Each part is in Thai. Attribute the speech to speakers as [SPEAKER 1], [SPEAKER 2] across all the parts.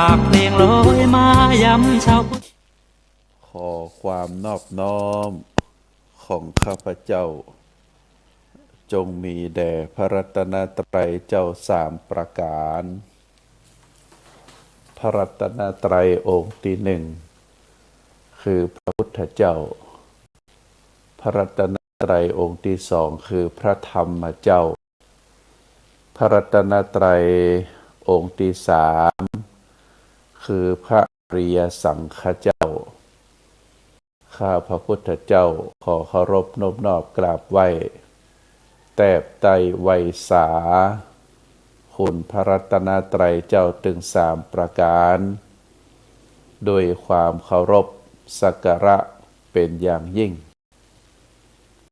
[SPEAKER 1] ฝากเพลงลอยมาย้ำชาว
[SPEAKER 2] ขอความนอบน้อมของข้าพเจ้าจงมีแด่พระรัตนตรัยเจ้าสามประการพระรัตนตรัยองค์ที่หนึ่งคือพระพุทธเจ้าพระรัตนตรัยองค์ที่สองคือพระธรรมเจ้าพระรัตนตรัยองค์ที่สามคือพระอริยสังฆเจ้าข้าพระพุทธเจ้าขอเคารพนอบน้อมกราบไหว้แทบไตรไวสาคุณพระรัตนตรัยเจ้าถึงสามประการโดยความเคารพสักการะเป็นอย่างยิ่ง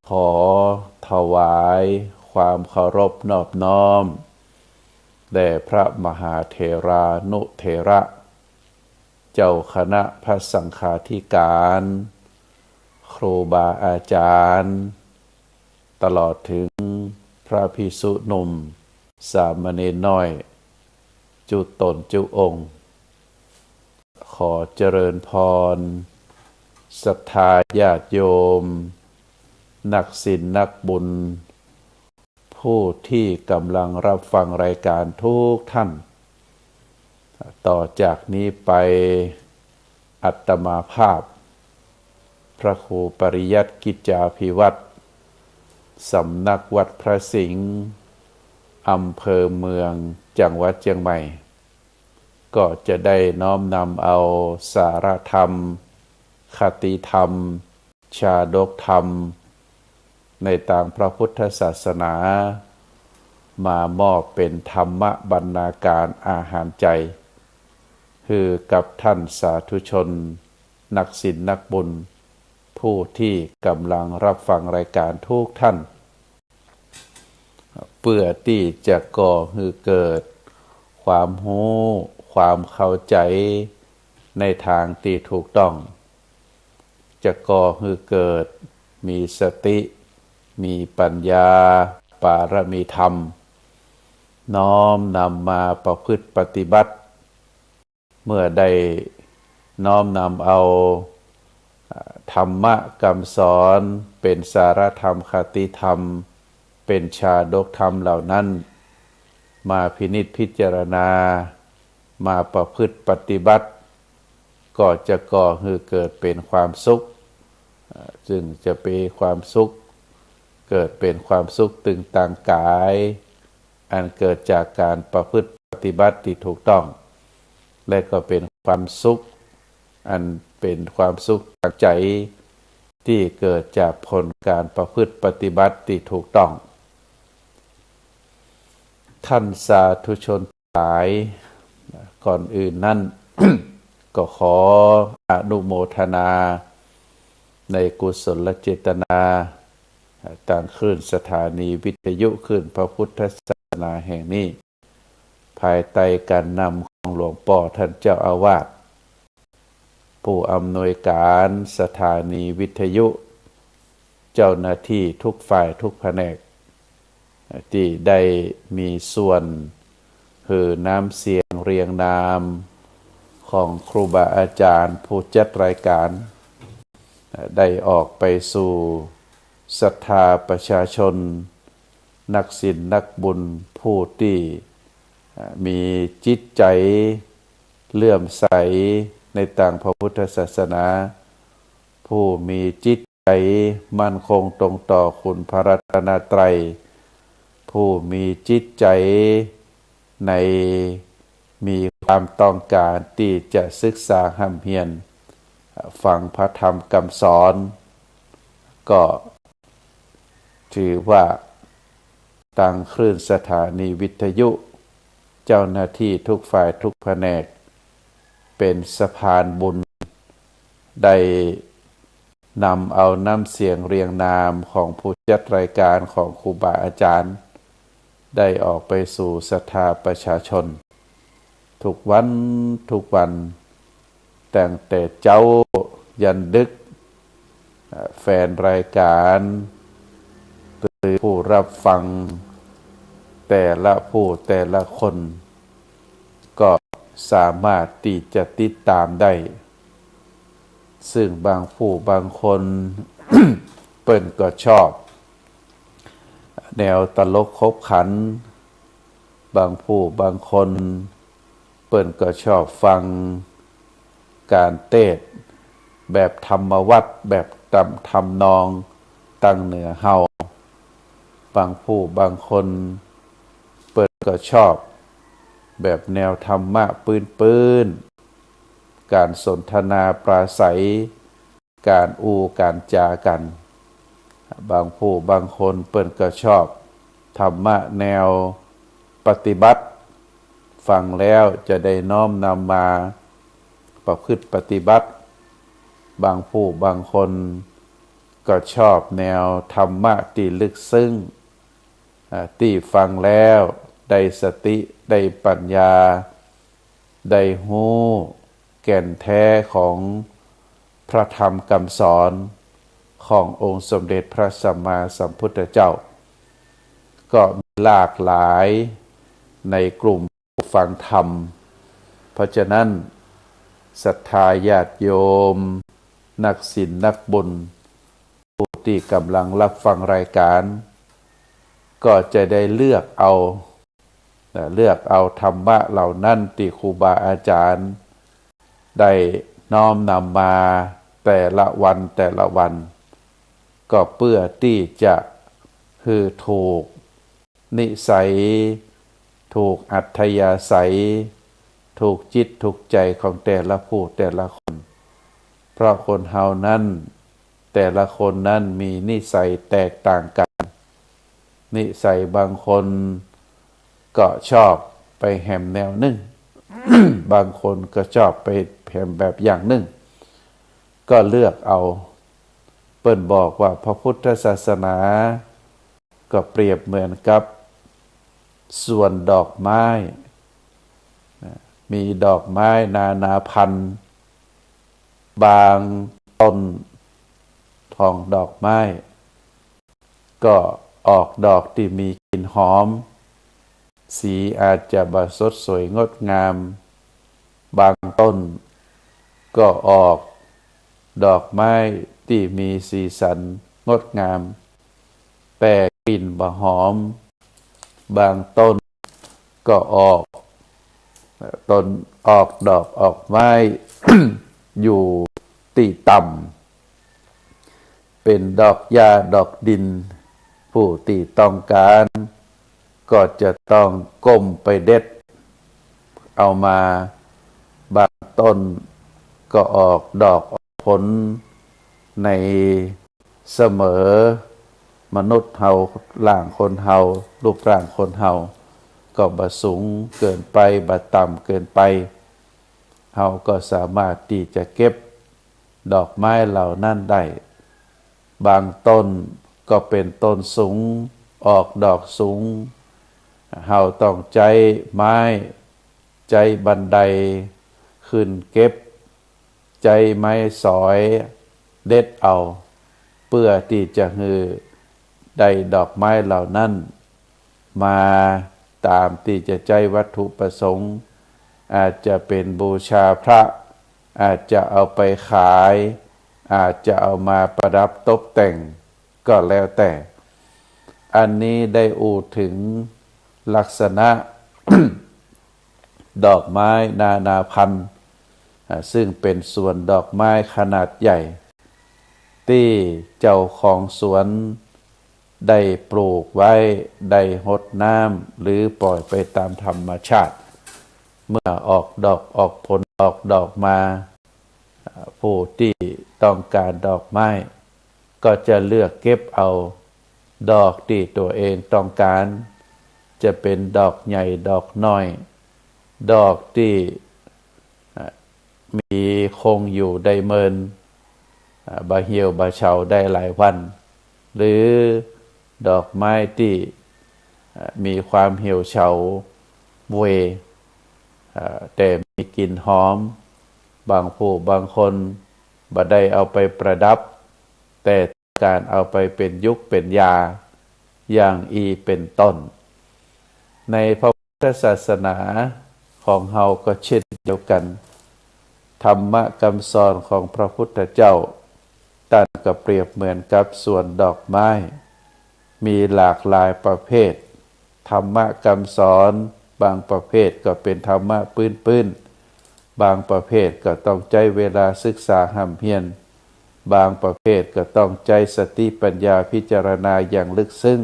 [SPEAKER 2] ขอถวายความเคารพนอบน้อมแด่พระมหาเถรานุเถระเจ้าคณะพระสังฆาธิการครูบาอาจารย์ตลอดถึงพระภิกษุหนุ่มสามเณรน้อยจุตนจุองค์ขอเจริญพรศรัทธาญาติโยมนักศีลนักบุญผู้ที่กำลังรับฟังรายการทุกท่านต่อจากนี้ไปอัตมาภาพพระครูปริยัติกิจจาภิวัตรสำนักวัดพระสิงห์อำเภอเมืองจังหวัดเชียงใหม่ก็จะได้น้อมนำเอาสารธรรมคติธรรมชาดกธรรมในทางพระพุทธศาสนามามอบเป็นธรรมบรรณาการอาหารใจคือกับท่านสาธุชนนักศีลนักบุญผู้ที่กำลังรับฟังรายการทุกท่านเพื่อที่จะก่อให้เกิดความรู้ความเข้าใจในทางที่ถูกต้องจะก่อให้เกิดมีสติมีปัญญาปารมีธรรมน้อมนำมาประพฤติปฏิบัติเมื่อได้น้อมนำเอาธรรมะคำสอนเป็นสารธรรมคติธรรมเป็นชาดกธรรมเหล่านั้นมาพินิจพิจารณามาประพฤติปฏิบัติก็จะก่อให้เกิดเป็นความสุขจึงจะเป็นความสุขเกิดเป็นความสุขตึงต่างกายอันเกิดจากการประพฤติปฏิบัติที่ถูกต้องและก็เป็นความสุขอันเป็นความสุขทางใจที่เกิดจากผลการประพฤติปฏิบัติที่ถูกต้องท่านสาธุชนหลายก่อนอื่นนั้น ก็ขออนุโมทนาในกุศลเจตนาต่างคลื่นสถานีวิทยุขึ้นพระพุทธศาสนาแห่งนี้ภายใต้การนำของหลวงพ่อท่านเจ้าอาวาสผู้อำนวยการสถานีวิทยุเจ้าหน้าที่ทุกฝ่ายทุกแผนกที่ได้มีส่วนคือน้ำเสียงเรียงนามของครูบาอาจารย์ผู้จัดรายการได้ออกไปสู่ศรัทธาประชาชนนักศีลนักบุญผู้ที่มีจิตใจเลื่อมใสในทางพระพุทธศาสนาผู้มีจิตใจมั่นคงตรงต่อคุณพระรัตนตรัยผู้มีจิตใจในมีความต้องการที่จะศึกษาห้ำเฮียนฟังพระธรรมคำสอนก็ถือว่าตั้งคลื่นสถานีวิทยุเจ้าหน้าที่ทุกฝ่ายทุกแผนกเป็นสะพานบุญได้นำเอาน้ำเสียงเรียงนามของผู้จัดรายการของครูบาอาจารย์ได้ออกไปสู่ศรัทธาประชาชนทุกวันทุกวันแต่งแต่เจ้ายันดึกแฟนรายการหรือผู้รับฟังแต่ละผู้แต่ละคนก็ สามารถที่จะติดตามได้ซึ่งบางผู้บางคน เปิ้นก็ชอบแนวตลกขบขันบางผู้บางคนเปิ้นก็ชอบฟังการเทศน์แบบธรรมวัตรแบบทำนองตั้งเหนือเฮาบางผู้บางคนเปิ้นก็ชอบแบบแนวธรรมะปื้นๆการสนทนาปราศัยการการจากันบางผู้บางคนเปิ้นก็ชอบธรรมะแนวปฏิบัติฟังแล้วจะได้น้อมนำมาประพฤติปฏิบัติบางผู้บางคนก็ชอบแนวธรรมะที่ลึกซึ้งที่ฟังแล้วได้สติได้ปัญญาได้หู้แก่นแท้ของพระธรรมคำสอนขององค์สมเด็จพระสัมมาสัมพุทธเจ้าก็มีหลากหลายในกลุ่มผู้ฟังธรรมเพราะฉะนั้นศรัทธาญาติโยมนักศีลนักบุญผู้ที่กำลังรับฟังรายการก็จะได้เลือกเอาธรรมะเหล่านั้นที่ครูบาอาจารย์ได้น้อมนำมาแต่ละวันก็เพื่อที่จะคือถูกนิสัยถูกอัธยาศัยถูกจิตถูกใจของแต่ละผู้แต่ละคนเพราะคนเฮานั้นแต่ละคนนั้นมีนิสัยแตกต่างกันนิสัยบางคนก็ชอบไปแหมแนวหนึ่ง บางคนก็ชอบไปแหมแบบอย่างหนึ่งก็เลือกเอาเปิ้นบอกว่าพระพุทธศาสนาก็เปรียบเหมือนกับสวนดอกไม้มีดอกไม้นานาพันธุ์บางต้นของดอกไม้ก็ออกดอกที่มีกลิ่นหอมสีอาจจะบสดสวยงดงามบางต้นก็ออกดอกไม้ที่มีสีสันงดงามแต่กลิ่นบ่หอมบางต้นก็ออกดอกออกไม้ อยู่ตีต่ำเป็นดอกหญ้าดอกดินผู้ที่ต้องการก็จะต้องก้มไปเด็ดเอามาบางต้นก็ออกดอกออกผลในเสมอมนุษย์เฮาร่างคนเฮารูปร่างคนเฮาก็บ่สูงเกินไปบ่ต่ำเกินไปเฮาก็สามารถที่จะเก็บดอกไม้เหล่านั้นได้บางต้นก็เป็นต้นสูงออกดอกสูงเฮาต้องใจไม้ใจบันไดขึ้นเก็บใจไม้สอยเด็ดเอาเพื่อที่จะฮือได้ดอกไม้เหล่านั้นมาตามที่จะใจวัตถุประสงค์อาจจะเป็นบูชาพระอาจจะเอาไปขายอาจจะเอามาประดับตกแต่งก็แล้วแต่อันนี้ได้อู่ถึงลักษณะ ดอกไม้นานาพันธุ์ซึ่งเป็นสวนดอกไม้ขนาดใหญ่ที่เจ้าของสวนได้ปลูกไว้ได้รดน้ำหรือปล่อยไปตามธรรมชาติเมื่อออกดอกออกผลออกดอกมาผู้ที่ต้องการดอกไม้ก็จะเลือกเก็บเอาดอกที่ตัวเองต้องการจะเป็นดอกใหญ่ดอกน้อยดอกที่มีคงอยู่ได้เมินบะเหี่ยวบะเฉาได้หลายวันหรือดอกไม้ที่มีความเหี่ยวเฉาเวแต่มีกลิ่นหอมบางผู้บางคนบ่ได้เอาไปประดับแต่การเอาไปเป็นยุคเป็นยาอย่างเป็นต้นในพระพุทธศาสนา ของเฮาก็เช่นเดียวกันธรรมะคำสอนของพระพุทธเจ้าท่านก็เปรียบเหมือนกับสวนดอกไม้มีหลากหลายประเภทธรรมะคำสอนบางประเภทก็เป็นธรรมะปื้นๆบางประเภทก็ต้องใช้เวลาศึกษาห้ำเพียรบางประเภทก็ต้องใช้สติปัญญาพิจารณาอย่างลึกซึ้ง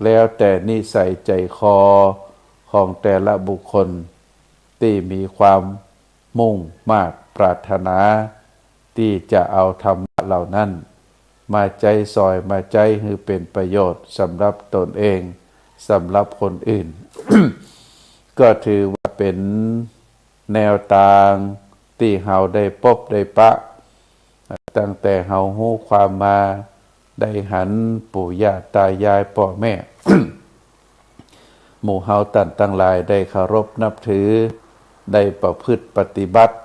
[SPEAKER 2] แล้วแต่นิสัยใจคอของแต่ละบุคคลที่มีความมุ่งมา่ปรารถนาที่จะเอาธรรมะเหล่านั้นมาใจซอยมาใจให้เป็นประโยชน์สำหรับตนเองสำหรับคนอื่น ก็ถือว่าเป็นแนวทางที่เฮาได้พบได้ปะตั้งแต่เฮาฮู้ความมาได้หันปู่ย่าตายายพ่อแม่ หมู่เฮาท่านทั้งหลายได้เคารพนับถือได้ประพฤติปฏิบัติ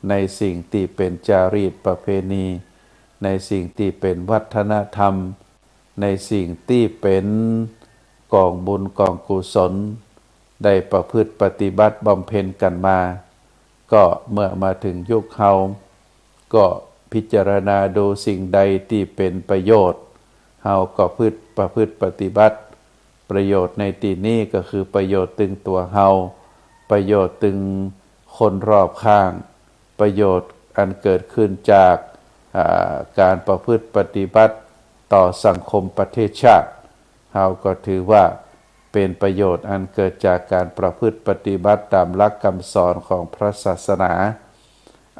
[SPEAKER 2] ในสิ่งที่เป็นจารีตประเพณีในสิ่งที่เป็นวัฒนธรรมในสิ่งที่เป็นกองบุญกองกุศลได้ประพฤติปฏิบัติบำเพ็ญกันมาก็เมื่อมาถึงยุคเฮาก็พิจารณาดูสิ่งใดที่เป็นประโยชน์เฮาก็ประพฤติปฏิบัติประโยชน์ในที่นี้ก็คือประโยชน์ตึงตัวเฮาประโยชน์ตึงคนรอบข้างประโยชน์อันเกิดขึ้นจากการประพฤติปฏิบัติต่อสังคมประเทศชาติเฮาก็ถือว่าเป็นประโยชน์อันเกิดจากการประพฤติปฏิบัติตามหลักคำสอนของพระศาสนา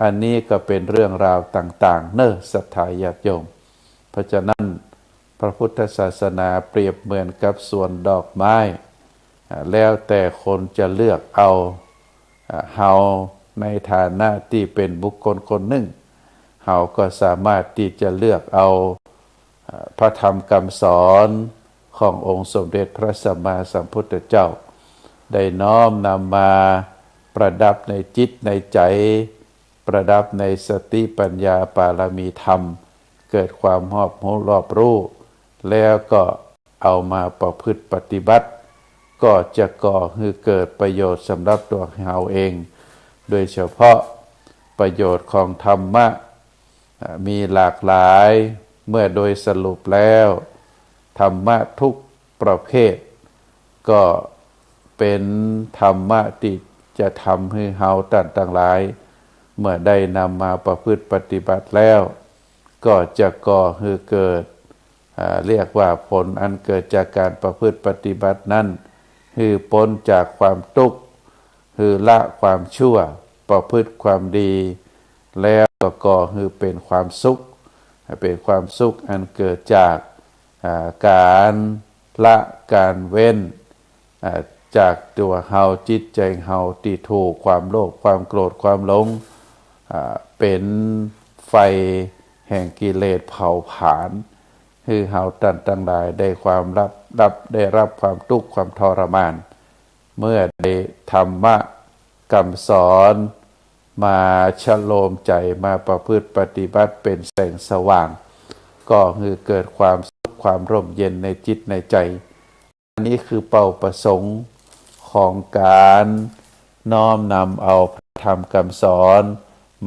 [SPEAKER 2] อันนี้ก็เป็นเรื่องราวต่างๆเนอะศรัทธาญาติโยมเพราะฉะนั้นพระพุทธศาสนาเปรียบเหมือนกับสวนดอกไม้แล้วแต่คนจะเลือกเอาเฮาในฐานะที่เป็นบุคคลคนหนึ่งเฮาก็สามารถที่จะเลือกเอาพระธรรมคำสอนขององค์สมเด็จพระสัมมาสัมพุทธเจ้าได้น้อมนำมาประดับในจิตในใจประดับในสติปัญญาปารมีธรรมเกิดความรอบรู้แล้วก็เอามาประพฤติปฏิบัติก็จะก่อให้เกิดประโยชน์สำหรับตัวเราเองโดยเฉพาะประโยชน์ของธรรมะมีหลากหลายเมื่อโดยสรุปแล้วธรรมะทุกประเภทก็เป็นธรรมะที่จะทำให้เราต่างหลายเมื่อได้นำมาประพฤติปฏิบัติแล้วก็จะก่อให้เกิดเรียกว่าผลอันเกิดจากการประพฤติปฏิบัตินั้นคือพ้นจากความทุกข์คือละความชั่วประพฤติความดีแล้วก็ก่อให้เป็นความสุขเป็นความสุขอันเกิดจากการละการเว้นจากตัวเฮาจิตใจเฮาที่ถูกความโลภความโกรธความหลงเป็นไฟแห่งกิเลสเผาผลาญคือเฮาตั้งหลายได้ได้รับความทุกข์ความทรมานเมื่อได้ธรรมะคำสอนมาชโลมใจมาประพฤติปฏิบัติเป็นแสงสว่างก็คือเกิดความสุขความร่มเย็นในจิตในใจอันนี้คือเป้าประสงค์ของการน้อมนำเอาธรรมคำสอน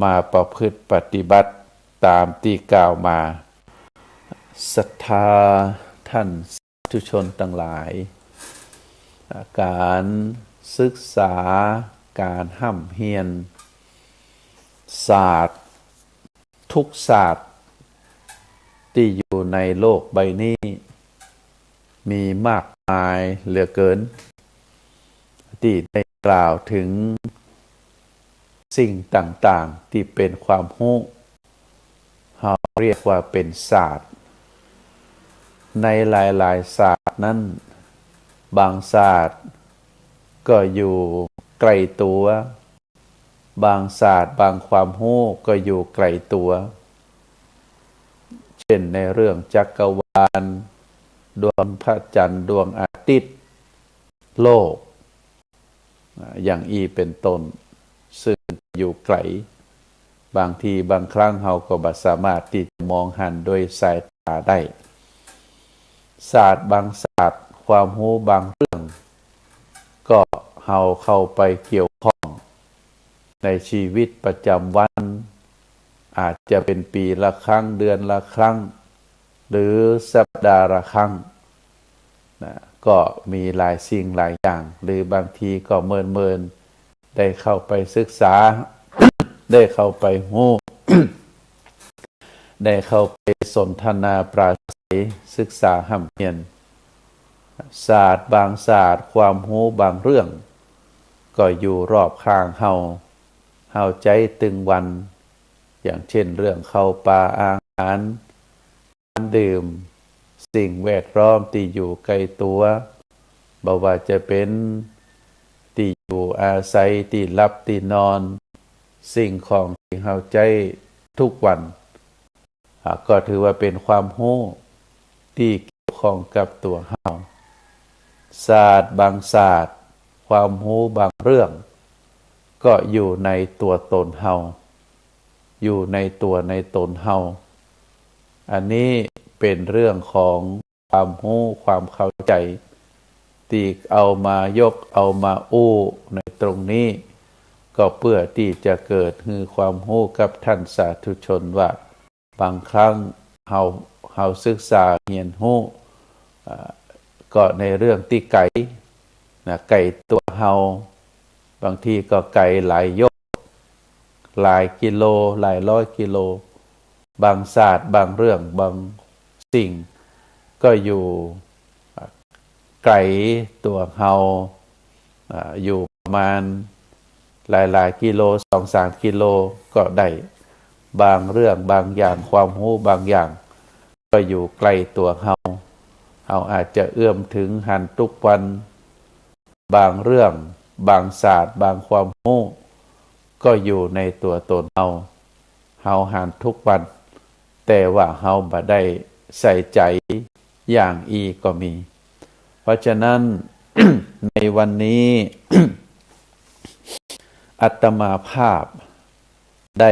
[SPEAKER 2] มาประพฤติปฏิบัติตามที่กล่าวมาศรัทธาท่านสาธุชนทั้งหลายการศึกษาการห้ำเฮียนศาสตร์ทุกศาสตร์ที่อยู่ในโลกใบนี้มีมากมายเหลือเกินที่ได้กล่าวถึงสิ่งต่างๆที่เป็นความรู้เราเรียกว่าเป็นศาสตร์ในหลายๆศาสตร์นั้นบางศาสตร์ก็อยู่ไกลตัวบางศาสตร์บางความรู้ก็อยู่ไกลตัวเช่นในเรื่องจักรวาลดวงพระจันทร์ดวงอาทิตย์โลกอย่างอีเป็นต้นซึ่งอยู่ไกลบางทีบางครั้งเราก็บ่สามารถที่จะมองหันโดยสายตาได้ศาสตร์บางศาสตร์ความรู้บางเรื่องก็เฮ เฮาเข้าไปเกี่ยวข้องในชีวิตประจำวันอาจจะเป็นปีละครั้งเดือนละครั้งหรือสัปดาห์ละครั้งนะก็มีหลายสิ่งหลายอย่างหรือบางทีก็เมินได้เข้าไปศึกษา ได้เข้าไปหู้ ได้เข้าไปสนทนาปราศัยศึกษาห่ำเรียนศาสตร์บางศาสตร์ความรู้บางเรื่องก็อยู่รอบข้างเฮาใจตึงวันอย่างเช่นเรื่องเข้าป่าอาหารการดื่มสิ่งแวดล้อมที่อยู่ใกล้ตัวบ่ว่าจะเป็นที่อยู่อาศัยที่หลับที่นอนสิ่งของที่เฮาใจทุกวันก็ถือว่าเป็นความรู้ที่เกี่ยวข้องกับตัวเฮาศาสตร์บางศาสตร์ความรู้บางเรื่องก็อยู่ในตัวตนเฮาอยู่ในตัวในตนเฮาอันนี้เป็นเรื่องของความรู้ความเข้าใจที่เอามายกเอามาอู้ในตรงนี้ก็เพื่อที่จะเกิดคือความรู้กับท่านสาธุชนว่าบางครั้งเฮาศึกษาเรียนรู้ก็ในเรื่องที่ไกลนะไกลตัวเฮาบางทีก็ไกลหลายยกหลายกิโลหลายร้อยกิโลบางศาสตร์บางเรื่องบางสิ่งก็อยู่ไกลตัวเฮาอยู่ประมาณหลายกิโล 2-3 กิโลก็ได้บางเรื่องบางอย่างความรู้บางอย่างก็อยู่ไกลตัวเฮาอาจจะเอื้อมถึงหันทุกวันบางเรื่องบางศาสตร์บางความรู้ก็อยู่ในตัวตนเฮาหันทุกวันแต่ว่าเฮาบ่ได้ใส่ใจอย่างอีก็มีเพราะฉะนั้น ในวันนี้ อาตมาภาพได้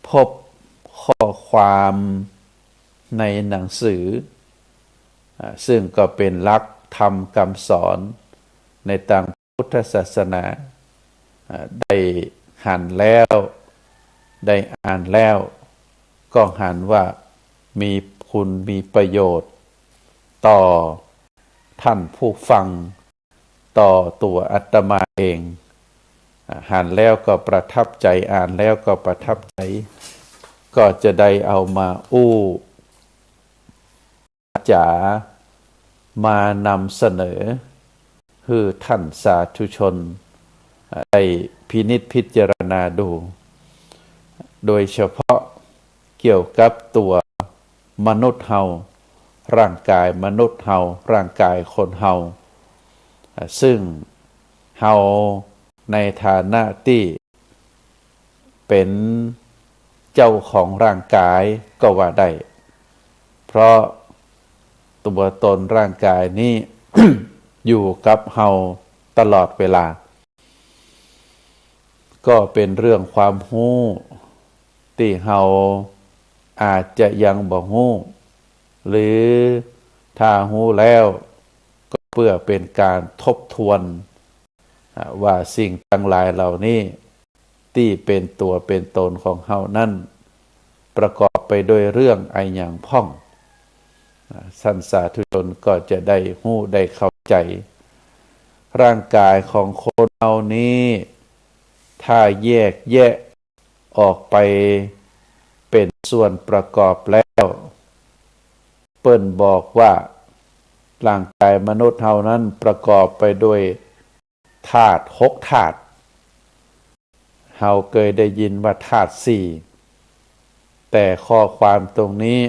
[SPEAKER 2] พบข้อความในหนังสือซึ่งก็เป็นหลักธรรมคำสอนในทางพุทธศาสนาได้หันแล้วได้อ่านแล้วก็หันว่ามีคุณมีประโยชน์ต่อท่านผู้ฟังต่อตัวอาตมาเองหันแล้วก็ประทับใจอ่านแล้วก็ประทับใจก็จะได้เอามาอู้จ๋ามานำเสนอให้ท่านสาธุชนได้พินิจพิจารณาดูโดยเฉพาะเกี่ยวกับตัวมนุษย์เฮาร่างกายมนุษย์เฮาร่างกายคนเฮาซึ่งเฮาในฐานะที่เป็นเจ้าของร่างกายก็ว่าได้เพราะตัวตนร่างกายนี้ อยู่กับเฮาตลอดเวลาก็เป็นเรื่องความรู้ที่เฮาอาจจะยังบ่รู้หรือถ้ารู้แล้วก็เพื่อเป็นการทบทวนว่าสิ่งทั้งหลายเหล่านี้ที่เป็นตัวเป็นตนของเฮานั้นประกอบไปด้วยเรื่องไอหยังพ่องท่านสาธุชนก็จะได้รู้ได้เข้าใจร่างกายของคนเฮานี้ถ้าแยกแยะออกไปเป็นส่วนประกอบแล้วเปิ้นบอกว่าร่างกายมนุษย์เฮานั้นประกอบไปด้วยธาตุ6ธาตุเฮาเคยได้ยินว่าธาตุ4แต่ข้อความตรงนี้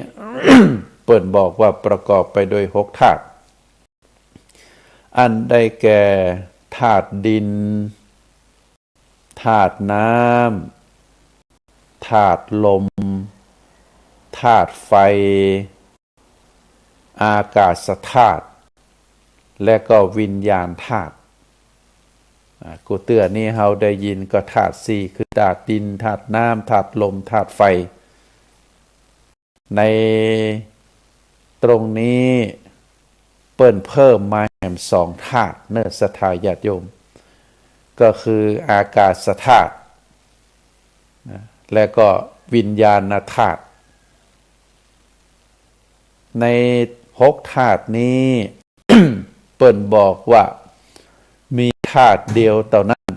[SPEAKER 2] เปิ้นบอกว่าประกอบไปด้วย6ธาตุอันได้แก่ธาตุดินธาตุน้ำธาตุลมธาตุไฟอากาศธาตุและก็วิญญาณธาตุกูเตือนนี่เฮาได้ยินก็ธาตุ4คือธาตุดินธาตุน้ำธาตุลมธาตุไฟในตรงนี้ เปิ้นเพิ่มมาแหมสองธาตุเนื้อศรัทธาญาติโยมก็คืออากาศธาตุและก็วิญญาณธาตุใน6ธาตุนี้ เปิ้นบอกว่ามีธาตุเดียวเท่านั้น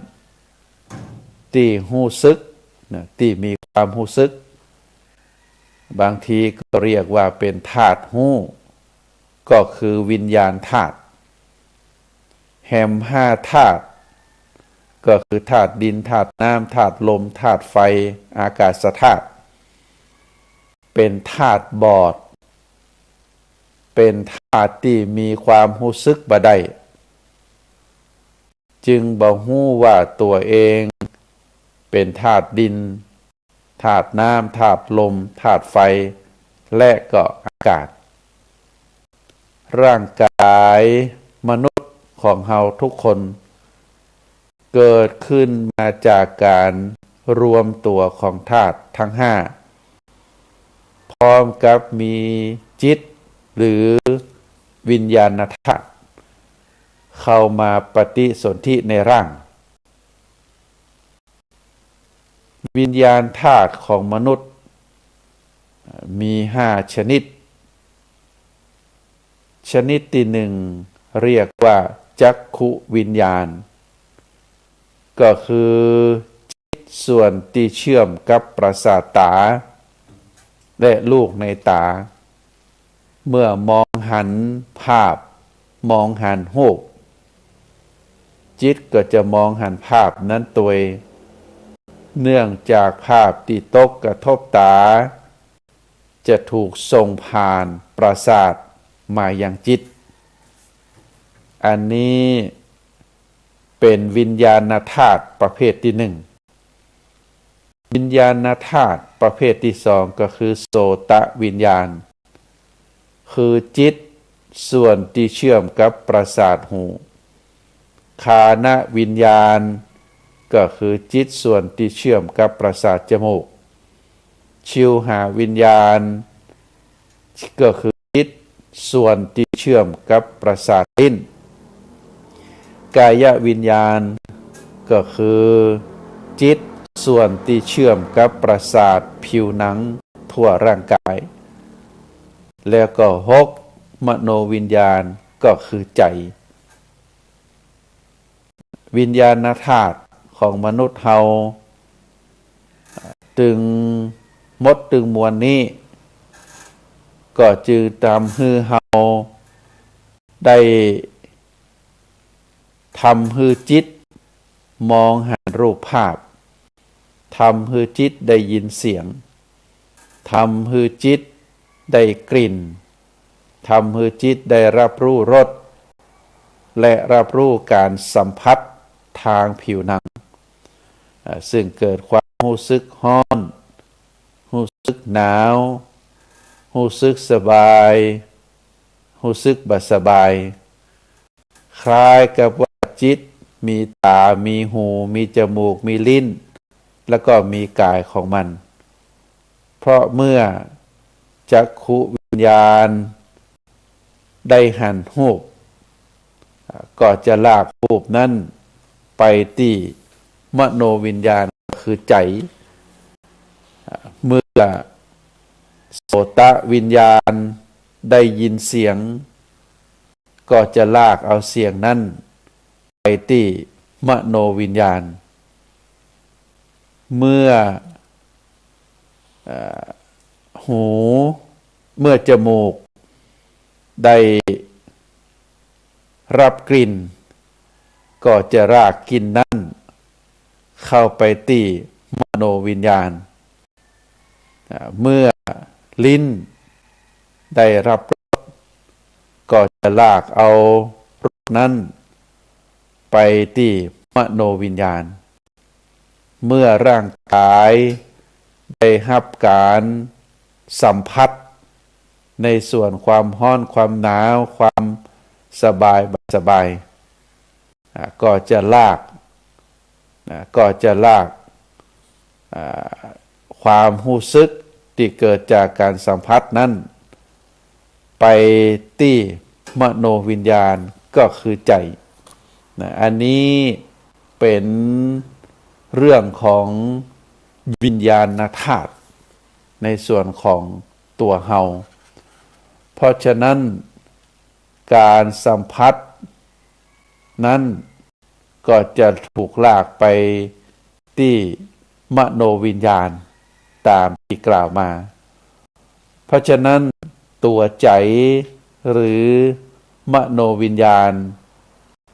[SPEAKER 2] ที่รู้สึกที่มีความรู้สึกบางทีก็เรียกว่าเป็นธาตุรู้ก็คือวิญญาณธาตุแหม5ธาตุก็คือธาตุดินธาตุน้ำธาตุลมธาตุไฟอากาศธาตุเป็นธาตุบอดเป็นธาตุที่มีความรู้สึกบ่ได้จึงบ่ฮู้ว่าตัวเองเป็นธาตุดินธาตุน้ำธาตุลมธาตุไฟและก็อากาศร่างกายมนุษย์ของเราทุกคนเกิดขึ้นมาจากการรวมตัวของธาตุทั้ง5พร้อมกับมีจิตหรือวิญญาณธาตุเข้ามาปฏิสนธิในร่างวิญญาณธาตุของมนุษย์มี5ชนิดชนิดที่1เรียกว่าจักขุวิญญาณก็คือจิตส่วนที่เชื่อมกับประสาทตาและลูกในตาเมื่อมองหันภาพมองหันรูปจิตก็จะมองหันภาพนั้นตัวเนื่องจากภาพที่ตกกระทบตาจะถูกส่งผ่านประสาทมายังจิตอันนี้เป็นวิญญาณธาตุประเภทที่1วิญญาณธาตุประเภทที่2ก็คือโสตวิญญาณคือจิตส่วนที่เชื่อมกับประสาทหูคานวิญญาณก็คือจิตส่วนที่เชื่อมกับประสาทจมูกชิวหาวิญญาณก็คือจิตส่วนที่เชื่อมกับประสาทลิ้นกายวิญญาณก็คือจิตส่วนที่เชื่อมกับประสาทผิวหนังทั่วร่างกายแล้วก็6มโนวิญญาณก็คือใจวิญญาณธาตุของมนุษย์เฮาตึงหมดตึงมวลนี้ก็จึงตามฮือเฮาได้ทำฮือจิตมองหารูปภาพทำฮือจิตได้ยินเสียงทำฮือจิตได้กลิ่นทำฮือจิตได้รับรู้รสและรับรู้การสัมผัสทางผิวหนังซึ่งเกิดความรู้สึกร้อนรู้สึกหนาวรู้สึกสบายรู้สึกบ่สบายคล้ายกับว่าจิตมีตามีหูมีจมูกมีลิ้นแล้วก็มีกายของมันเพราะเมื่อจักขุวิญญาณได้หันรูปก็จะลากรูปนั้นไปที่มโนวิญญาณคือใจเมื่อโสตวิญญาณได้ยินเสียงก็จะลากเอาเสียงนั้นไปที่มโนวิญญาณเมื่อหูเมื่อจมูกได้รับกลิ่นก็จะรากกลิ่นนั้นเข้าไปที่มโนวิญญาณเมื่อลิ้นได้รับรสก็จะลากเอารสนั้นไปที่มโนวิญญาณเมื่อร่างกายได้รับการสัมผัสในส่วนความร้อนความหนาวความสบายก็จะลากความรู้สึกที่เกิดจากการสัมผัสนั้นไปที่ มโนวิญญาณก็คือใจนะอันนี้เป็นเรื่องของวิญญาณธาตุในส่วนของตัวเฮาเพราะฉะนั้นการสัมผัสนั้นก็จะถูกลากไปที่มโนวิญญาณตามที่กล่าวมาเพราะฉะนั้นตัวใจหรือมโนวิญญาณ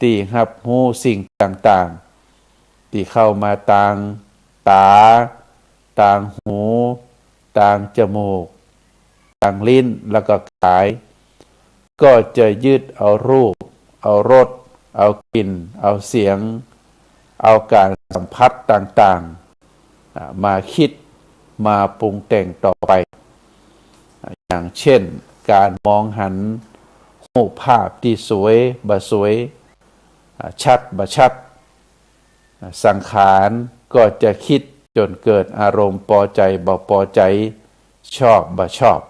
[SPEAKER 2] ที่รับรู้สิ่งต่างๆที่เข้ามาทางตาทางหูทางจมูกทางลิ้นแล้วก็กายก็จะยึดเอารูปเอารสเอากลิ่นเอาเสียงเอาการสัมผัสต่างๆมาคิดมาปรุงแต่งต่อไปอย่างเช่นการมองหันรูปภาพที่สวยบ่สวยชัดบ่ชัดสังขารก็จะคิดจนเกิดอารมณ์พอใจบ่พอใจชอบบ่ชอบ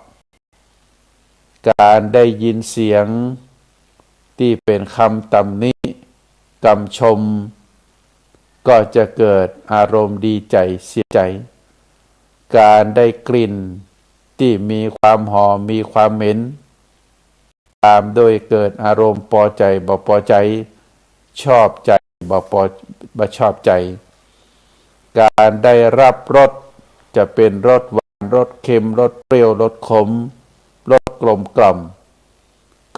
[SPEAKER 2] การได้ยินเสียงที่เป็นคำตำหนิคำชมก็จะเกิดอารมณ์ดีใจเสียใจการได้กลิ่นที่มีความหอมมีความเหม็นตามโดยเกิดอารมณ์พอใจบ่พอใจชอบใจบ่ชอบใจการได้รับรสจะเป็นรสหวานรสเค็มรสเปรี้ยวรสขมรสกลมกล่อม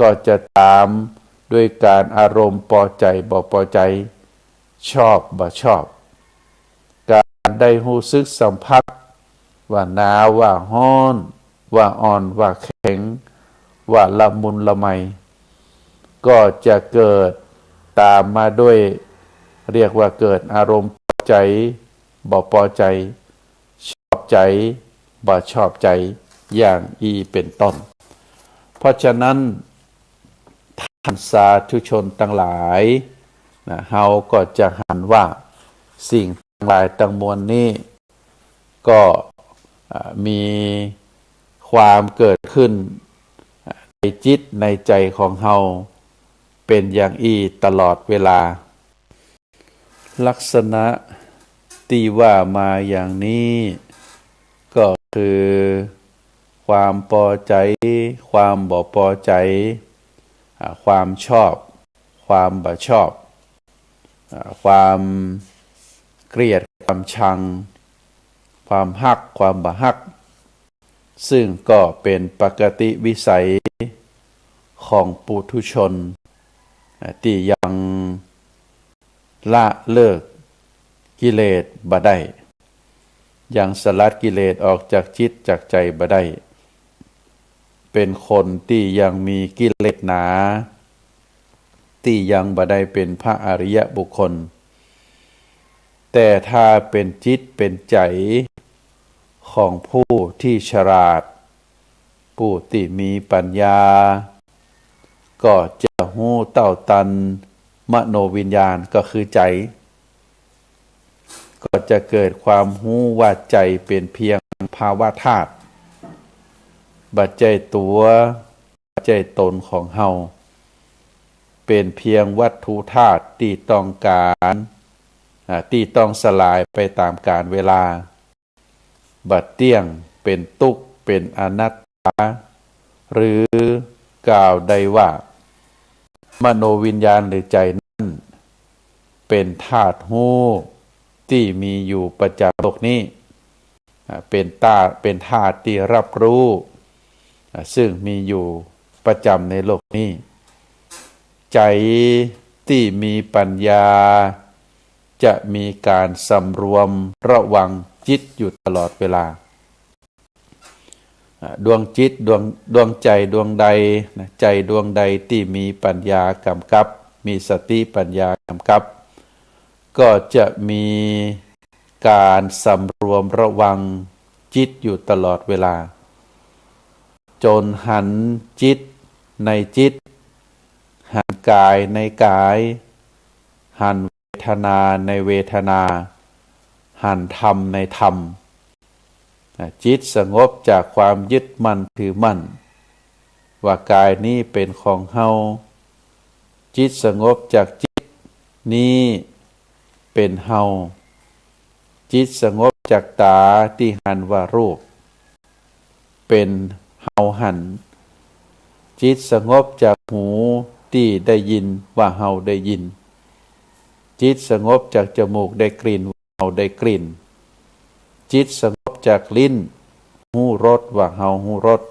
[SPEAKER 2] ก็จะตามด้วยการอารมณ์พอใจบ่พอใจชอบบ่ชอบการได้รู้สึกสัมผัสว่าหนาวว่าร้อนว่าอ่อนว่าแข็งว่าละมุนละไมก็จะเกิดตามมาด้วยเรียกว่าเกิดอารมณ์พอใจบ่พอใจชอบใจบ่ชอบใจอย่างเป็นต้นเพราะฉะนั้นท่านสาธุชนทั้งหลายเฮาก็จะหันว่าสิ่งทั้งหลายทั้งมวลนี้ก็มีความเกิดขึ้นในจิตในใจของเฮาเป็นอย่างตลอดเวลาลักษณะที่ว่ามาอย่างนี้ก็คือความพอใจความบ่พอใจความชอบความบ่ชอบความเกลียดความชังความฮักความบ่ฮักซึ่งก็เป็นปกติวิสัยของปุถุชนที่ยังละเลิกกิเลสบ่ได้ยังสลัดกิเลสออกจากจิตจากใจบ่ได้เป็นคนที่ยังมีกิเลสหนาที่ยังบ่ได้เป็นพระอริยบุคคลแต่ถ้าเป็นจิตเป็นใจของผู้ที่ฉลาดผู้ที่มีปัญญาก็จะหู้เต้าตันมโนวิญญาณก็คือใจก็จะเกิดความหู้ว่าใจเป็นเพียงภาวะธาตุบัดใจตัวบัดใจตนของเฮาเป็นเพียงวัตถุธาตุที่ต้องการที่ต้องสลายไปตามกาลเวลาบัดเที่ยงเป็นทุกข์เป็นอนัตตาหรือกล่าวได้ว่ามโนวิญญาณหรือใจนั้นเป็นธาตุรู้ที่มีอยู่ประจำโลกนี้เป็นธาตุที่รับรู้ซึ่งมีอยู่ประจำในโลกนี้ใจที่มีปัญญาจะมีการสำรวมระวังจิตอยู่ตลอดเวลาดวงจิตดวงใจดวงใดใจดวงใดที่มีปัญญากำกับมีสติปัญญากำกับก็จะมีการสำรวมระวังจิตอยู่ตลอดเวลาจนหันจิตในจิตหันกายในกายหันเวทนาในเวทนาหันธรรมในธรรมจิตสงบจากความยึดมั่นถือมั่น ว่ากายนี้เป็นของเฮาจิตสงบจากจิตนี้เป็นเฮาจิตสงบจากตาที่หันว่ารูปเป็นเฮาหันจิตสงบจากหูที่ได้ยินว่าเฮาได้ยินจิตสงบจากจมูกได้กลิ่นว่าเฮาได้กลิ่นจิตสงบจากลิ้นหูรสว่าเฮาหูรส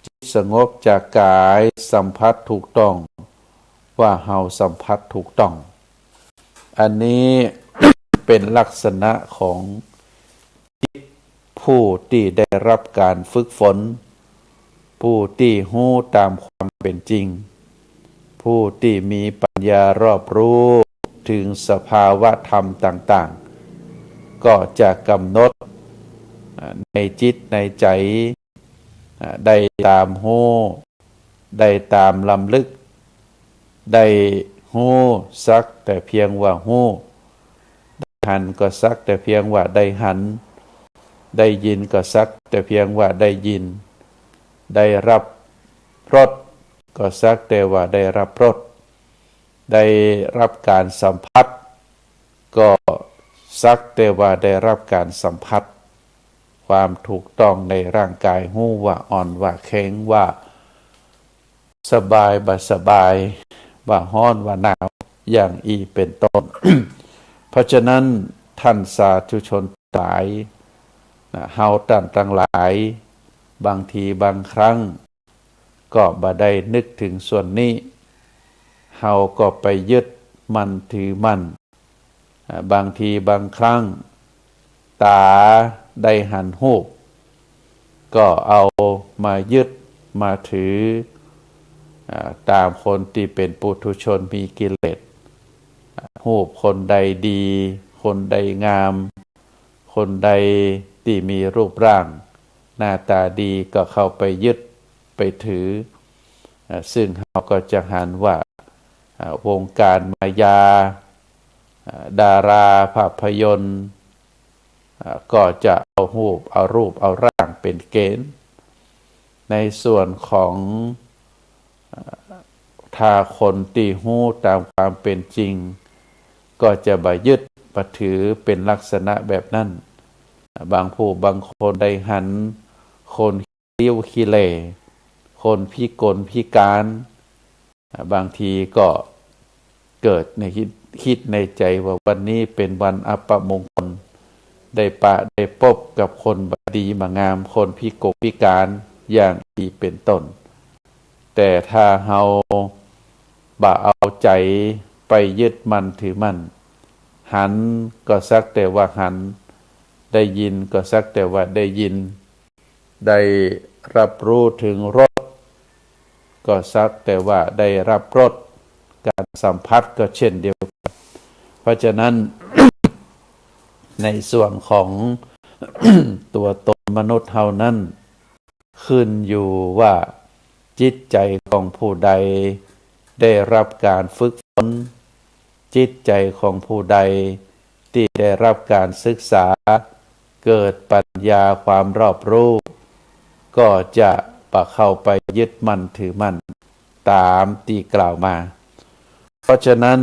[SPEAKER 2] จิตสงบจากกายสัมผัสถูกต้องว่าเฮาสัมผัสถูกต้องอันนี้ เป็นลักษณะของจิตผู้ที่ได้รับการฝึกฝนผู้ที่รู้ตามความเป็นจริงผู้ที่มีปัญญารอบรู้ถึงสภาวะธรรมต่างๆก็จะกำหนดในจิตในใจได้ตามรู้ได้ตามลำลึกได้รู้สักแต่เพียงว่ารู้หันก็สักแต่เพียงว่าได้หันได้ยินก็สักแต่เพียงว่าได้ยินได้รับรสก็สักแต่ว่าได้รับรสได้รับการสัมผัสก็สักแต่ว่าได้รับการสัมผัสความถูกต้องในร่างกายหู้ว่าอ่อนว่าแข็งว่าสบายบ่สบายว่าร้อนว่าหนาวอย่างอีเป็นต้น เพราะฉะนั้นท่านสาธุชนหลายเฮาท่านทั้งหลายบางทีบางครั้งก็บ่ได้นึกถึงส่วนนี้เฮาก็ไปยึดมั่นถือมั่นบางทีบางครั้งตาได้หันรูปก็เอามายึดมาถือตามคนที่เป็นปุถุชนมีกิเลสรูปคนใดดีคนใดงามคนใดที่มีรูปร่างหน้าตาดีก็เข้าไปยึดไปถือซึ่งเราก็จะหันว่าวงการมายาดาราภาพยนตร์ก็จะเอารูปเอาร่างเป็นเกณฑ์ในส่วนของถ้าคนที่รู้ตามความเป็นจริงก็จะบ่ยึดบ่ถือเป็นลักษณะแบบนั้นบางผู้บางคนได้หันคนเลี้ยวขี้เหร่คนพิกลพิการบางทีก็เกิดในคิดในใจว่าวันนี้เป็นวันอัปมงคลได้พบกับคนบดีมางามคนพิกลพิการอย่างที่เป็นต้นแต่ถ้าเฮาบ่เอาใจไปยึดมั่นถือมั่นหันก็สักแต่ว่าหันได้ยินก็สักแต่ว่าได้ยินได้รับรู้ถึงรสก็สักแต่ว่าได้รับรสการสัมผัสก็เช่นเดียวกันเพราะฉะนั้น ในส่วนของ ตัวตนมนุษย์เฮานั้นขึ้นอยู่ว่าจิตใจของผู้ใดได้รับการฝึกฝนจิตใจของผู้ใดที่ได้รับการศึกษาเกิดปัญญาความรอบรู้ก็จะเข้าไปยึดมั่นถือมั่นตามที่กล่าวมาเพราะฉะนั้น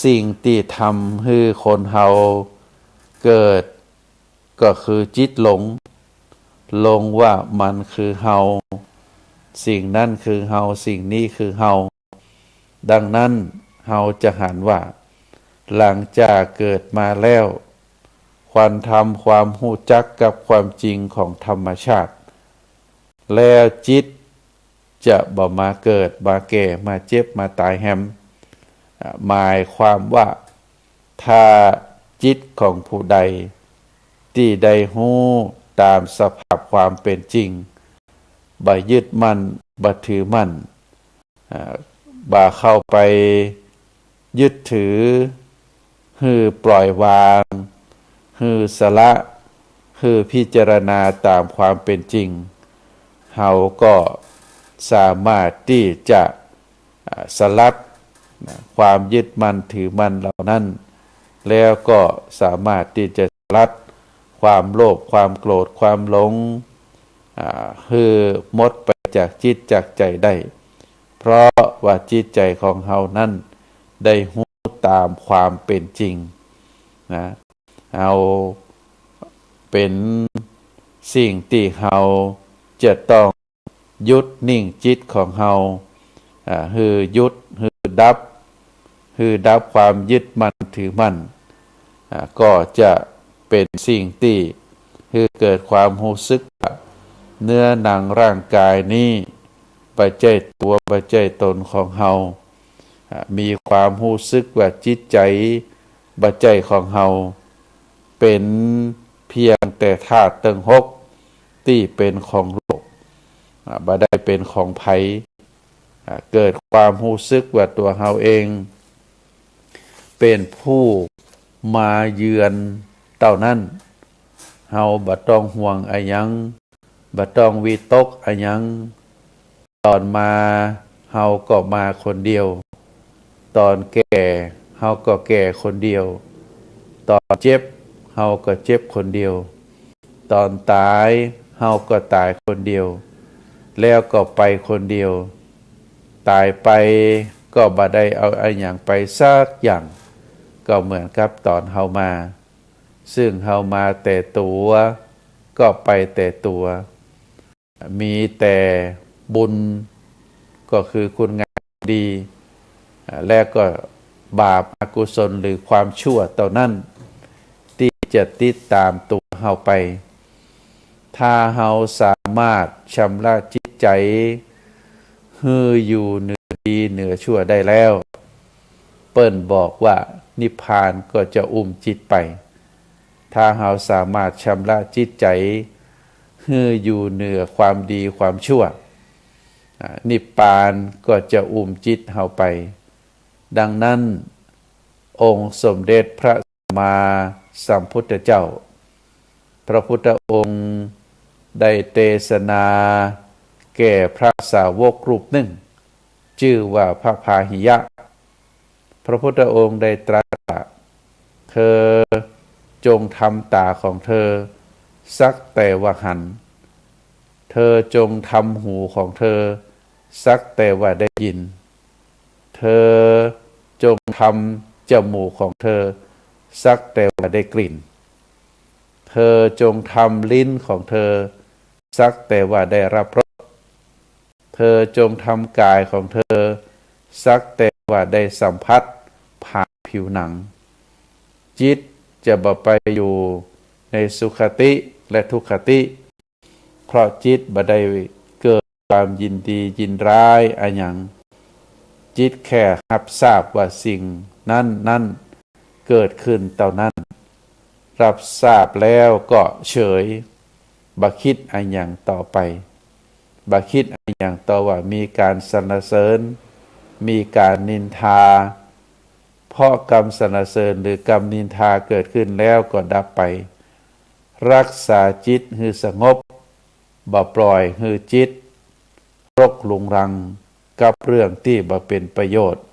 [SPEAKER 2] สิ่งที่ทำให้คนเฮาเกิดก็คือจิตหลงว่ามันคือเฮาสิ่งนั้นคือเฮาสิ่งนี้คือเฮาดังนั้นเฮาจะหันว่าหลังจากเกิดมาแล้วควรทำความรู้จักกับความจริงของธรรมชาติแล้วจิตจะบ่มาเกิดมาแก่มาเจ็บมาตายแฮมหมายความว่าถ้าจิตของผู้ใดที่ได้รู้ตามสภาพความเป็นจริงบ่ยึดมั่นบ่ถือมั่นบ่เข้าไปยึดถือคือปล่อยวางคือสละคือพิจารณาตามความเป็นจริงเฮาก็สามารถที่จะสลัดความยึดมั่นถือมั่นเหล่านั้นแล้วก็สามารถที่จะสลัดความโลภความโกรธความหลงคือหมดไป จากจิตจากใจได้เพราะว่าจิตใจของเฮานั้นได้รู้ตามความเป็นจริงนะเฮาเป็นสิ่งที่เฮาจะต้องหยุดนิ่งจิตของเฮาฮือหยุดฮือดับความยึดมั่นถือมั่นก็จะเป็นสิ่งที่คือเกิดความรู้สึกเนื้อหนังร่างกายนี้ปัจจัยตัวปัจจัยตนของเฮามีความรู้สึกว่าจิตใจปัจจัยของเฮาเป็นเพียงแต่ธาตุทั้งหกที่เป็นของโลกบ่ได้เป็นของไผเกิดความรู้สึกว่าตัวเฮาเองเป็นผู้มาเยือนเท่านั้นเฮาบ่ต้องห่วงอะหยังบ่ต้องวิตกอะหยังตอนมาเฮาก็มาคนเดียวตอนแก่เฮาก็แก่คนเดียวตอนเจ็บเฮาก็เจ็บคนเดียวตอนตายเฮาก็ตายคนเดียวแล้วก็ไปคนเดียวตายไปก็บ่ได้เอาอะหยังไปสักอย่างก็เหมือนกับตอนเฮามาซึ่งเฮามาแต่ตัวก็ไปแต่ตัวมีแต่บุญก็คือคุณงามดีและก็บาปอกุศลหรือความชั่วเท่านั้นที่จะติดตามตัวเฮาไปถ้าเฮาสามารถชำระจิตใจให้อยู่เหนือดีเหนือชั่วได้แล้วเปิ้นบอกว่านิพพานก็จะอุ้มจิตไปถ้าเฮาสามารถชำระจิตใจให้อยู่เหนือความดีความชั่วนิพพานก็จะอุ้มจิตเฮาไปดังนั้นองค์สมเด็จพระสัมมาสัมพุทธเจ้าพระพุทธองค์ได้เทศนาแก่พระสาวกรูปหนึ่งชื่อว่าพระพาหิยะพระพุทธองค์ได้ตรัสว่าเธอจงทำตาของเธอสักแต่ว่าหันเธอจงทำหูของเธอสักแต่ว่าได้ยินเธอจงทำจมูกของเธอสักแต่ว่าได้กลิ่นเธอจงทำลิ้นของเธอสักแต่ว่าได้รับรสเธอจงทำกายของเธอสักแต่ว่าได้สัมผัสผ่านผิวหนังจิตจะบ่ไปอยู่ในสุขติและทุกขติเพราะจิตบ่ได้เกิดความยินดียินร้ายอะหยังจิตแค่รับทราบว่าสิ่งนั้นเกิดขึ้นเท่านั้นรับทราบแล้วก็เฉยบ่คิดอะหยังต่อไปบ่คิดอะหยังต่อว่ามีการสรรเสริญมีการนินทาเพราะกรรมสรรเสริญหรือกรรมนินทาเกิดขึ้นแล้วก็ดับไปรักษาจิตให้สงบบ่ปล่อยให้จิตรกรุงรังกับเรื่องที่บ่เป็นประโยชน์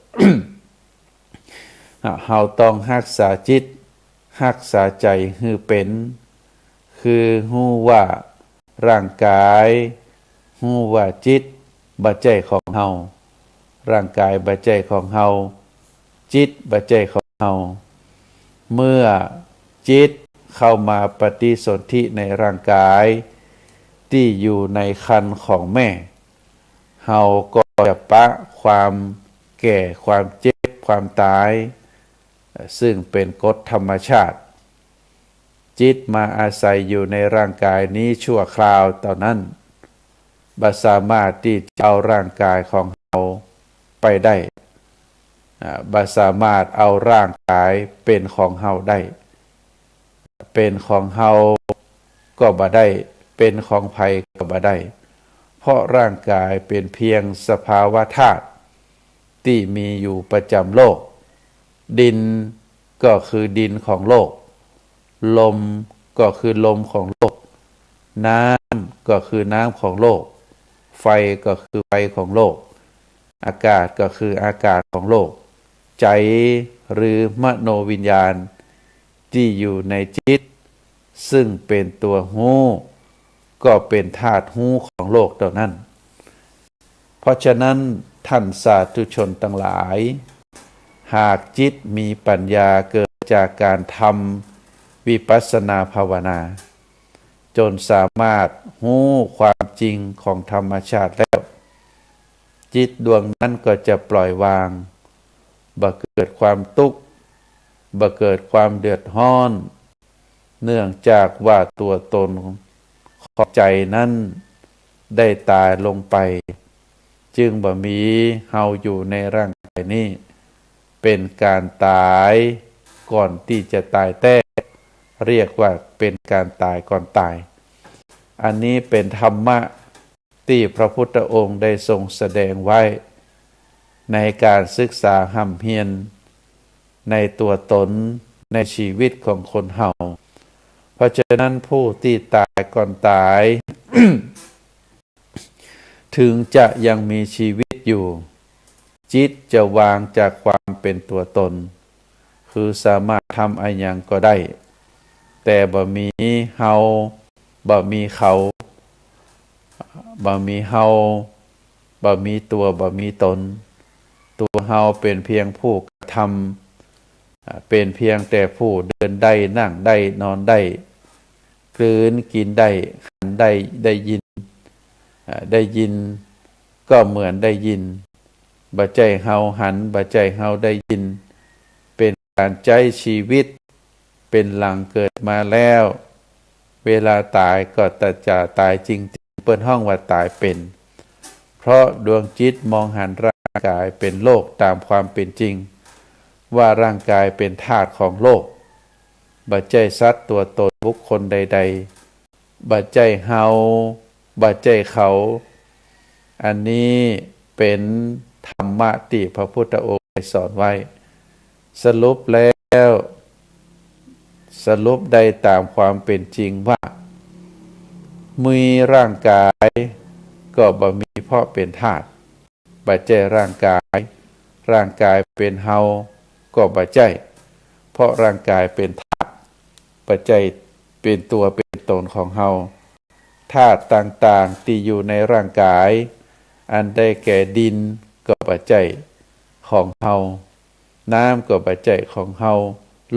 [SPEAKER 2] เฮาต้องรักษาจิตรักษาใจให้เป็นคือฮู้ว่าร่างกายฮู้ว่าจิตบ่ใช่ของเฮาร่างกายบ่ใช่ของเฮาจิตบ่ใช่ของเฮาเมื่อจิตเข้ามาปฏิสนธิในร่างกายที่อยู่ในครรภ์ของแม่เฮาก็จะปะความแก่ความเจ็บความตายซึ่งเป็นกฎธรรมชาติจิตมาอาศัยอยู่ในร่างกายนี้ชั่วคราวเท่านั้นบ่สามารถที่จะเอาร่างกายของเฮาไปได้บ่สามารถเอาร่างกายเป็นของเฮาได้เป็นของเฮาก็บ่ได้เป็นของไผก็บ่ได้เพราะร่างกายเป็นเพียงสภาวะธาตุที่มีอยู่ประจำโลกดินก็คือดินของโลกลมก็คือลมของโลกน้ำก็คือน้ำของโลกไฟก็คือไฟของโลกอากาศก็คืออากาศของโลกใจหรือมโนวิญญาณที่อยู่ในจิตซึ่งเป็นตัวหูก็เป็นธาตุหูของโลกเท่านั้น เพราะฉะนั้นท่านสาธุชนทั้งหลายหากจิตมีปัญญาเกิดจากการทำวิปัสสนาภาวนาจนสามารถรู้ความจริงของธรรมชาติแล้วจิตดวงนั้นก็จะปล่อยวางบ่เกิดความทุกข์บ่เกิดความเดือดร้อน เนื่องจากว่าตัวตนของใจนั้นได้ตายลงไปจึงบ่มีเฮาอยู่ในร่างกายนี้เป็นการตายก่อนที่จะตายแท้เรียกว่าเป็นการตายก่อนตายอันนี้เป็นธรรมะที่พระพุทธองค์ได้ทรงแสดงไว้ในการศึกษาห้ำเฮียนในตัวตนในชีวิตของคนเฮาเพราะฉะนั้นผู้ที่ตายก่อนตาย ถึงจะยังมีชีวิตอยู่จิตจะวางจากความเป็นตัวตนคือสามารถทำอะไรอย่างก็ได้แต่บ่มีเฮาบ่มีเขาบ่มีเฮาบ่มีตัวบ่มีตนตัวเฮาเป็นเพียงผู้กระทำเป็นเพียงแต่ผู้เดินได้นั่งได้นอนได้กลืนกินได้ขันได้ได้ยินก็เหมือนได้ยินบ่ใจเฮาหันบ่ใจเฮาได้ยินเป็นการใจชีวิตเป็นหลังเกิดมาแล้วเวลาตายก็จะตายจริงเปิ้นห้องว่าตายเป็นเพราะดวงจิตมองหันร่างกายเป็นโลกตามความเป็นจริงว่าร่างกายเป็นธาตุของโลกบ่ใจสัตว์ตัวตนบุคคลใดๆบ่ใจเฮาบ่ใจเขาอันนี้เป็นธรรมะที่พระพุทธองค์ได้สอนไว้สรุปแล้วสรุปได้ตามความเป็นจริงว่ามีร่างกายก็บ่มีเพราะเป็นธาตุบ่ใจร่างกายเป็นเฮาก็บ่ใจเพราะร่างกายเป็นธาตุบ่ใจเป็นตัวเป็นตนของเฮาธาตุต่างๆที่อยู่ในร่างกายอันได้แก่ดินก็ปัจจัยของเฮาน้ำก็ปัจจัยของเฮา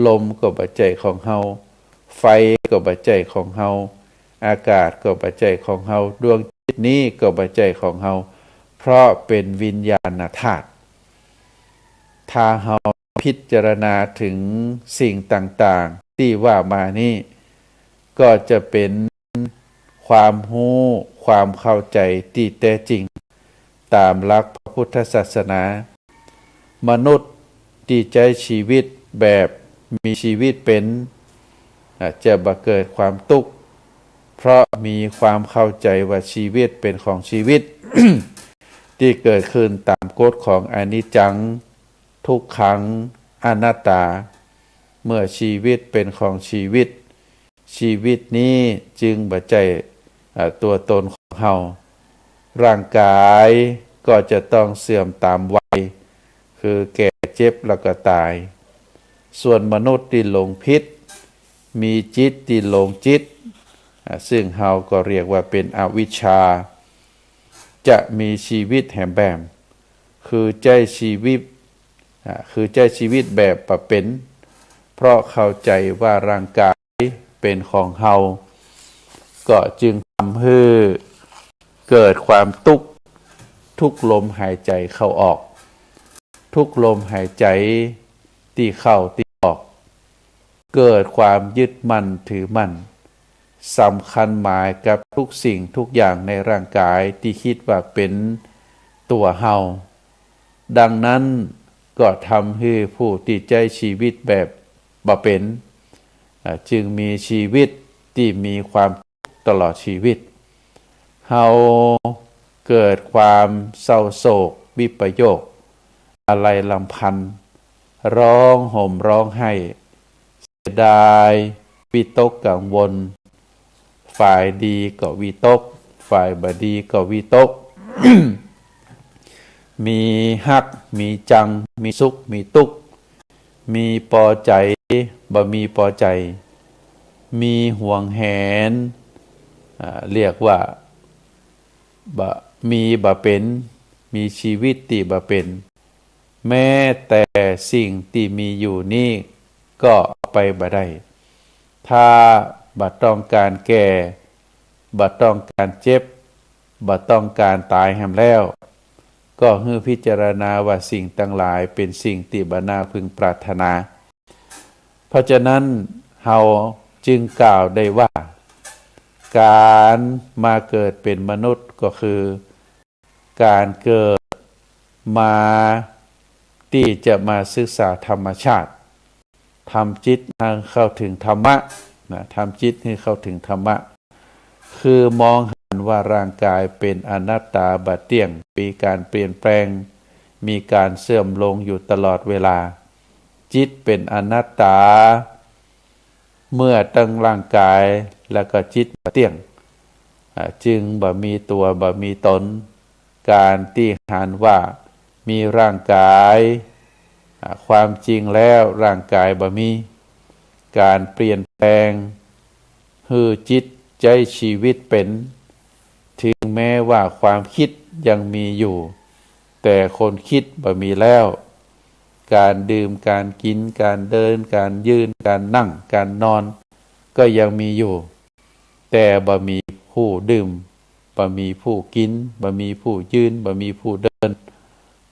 [SPEAKER 2] ลมก็ปัจจัยของเฮาไฟก็ปัจจัยของเฮาอากาศก็ปัจจัยของเฮาดวงจิตนี้ก็ปัจจัยของเฮาเพราะเป็นวิญญาณธาตุถ้าเฮาพิจารณาถึงสิ่งต่างๆที่ว่ามานี้ก็จะเป็นความรู้ความเข้าใจที่แท้จริงตามหลักพระพุทธศาสนามนุษย์ที่ใช้ชีวิตแบบมีชีวิตเป็นจะบ่เกิดความทุกข์เพราะมีความเข้าใจว่าชีวิตเป็นของชีวิต ที่เกิดขึ้นตามกฎของอนิจจังทุกขังอนัตตาเมื่อชีวิตเป็นของชีวิตนี้จึงบ่ใจตัวตนของเฮาร่างกายก็จะต้องเสื่อมตามวัยคือแก่เจ็บแล้วก็ตายส่วนมนุษย์ที่หลงผิดมีจิตที่หลงจิตซึ่งเฮาก็เรียกว่าเป็นอวิชชาจะมีชีวิตแหมแบมคือใจชีวิตแบบประเป็นเพราะเข้าใจว่าร่างกายเป็นของเฮาก็จึงทำให้เกิดความทุกลมหายใจเข้าออกทุกลมหายใจที่เข้าที่ออกเกิดความยึดมั่นถือมั่นสำคัญหมายกับทุกสิ่งทุกอย่างในร่างกายที่คิดว่าเป็นตัวเฮาดังนั้นก็ทำให้ผู้ที่ใช้ชีวิตแบบบ่เป็นจึงมีชีวิตที่มีความตลอดชีวิตเฮาเกิดความเศร้าโศกวิปโยคอะไรลำพันธ์ร้องห่มร้องไห้เสียดายวิตกกังวลฝ่ายดีก็วิตกฝ่ายบ่ดีก็วิตก มีฮักมีจังมีสุขมีทุกข์มีพอใจบ่มีพอใจมีห่วงแหนเรียกว่ามีบ่เป็น มีชีวิตที่บ่เป็นแม้แต่สิ่งที่มีอยู่นี่ก็เอาไปบ่ได้ถ้าบ่ต้องการแก่บ่ต้องการเจ็บบ่ต้องการตายแฮมแล้วก็ให้พิจารณาว่าสิ่งทั้งหลายเป็นสิ่งที่บ่น่าพึงปรารถนาเพราะฉะนั้นเฮาจึงกล่าวได้ว่าการมาเกิดเป็นมนุษย์ก็คือการเกิดมาที่จะมาศึกษาธรรมชาติทำจิตให้เข้าถึงธรรมะทำจิตให้เข้าถึงธรรมะคือมองเห็นว่าร่างกายเป็นอนัตตาบ่เที่ยงมีการเปลี่ยนแปลงมีการเสื่อมลงอยู่ตลอดเวลาจิตเป็นอนัตตาเมื่อตั้งร่างกายแล้วก็จิตบ่เที่ยงจึงบ่มีตัวบ่มีตนการที่หานว่ามีร่างกายความจริงแล้วร่างกายบ่มีการเปลี่ยนแปลงฮือจิตใจชีวิตเป็นถึงแม้ว่าความคิดยังมีอยู่แต่คนคิดบ่มีแล้วการดื่มการกินการเดินการยืนการนั่งการนอนก็ยังมีอยู่แต่บ่มีผู้ดื่มบ่มีผู้กินบ่มีผู้ยืนบ่มีผู้เดิน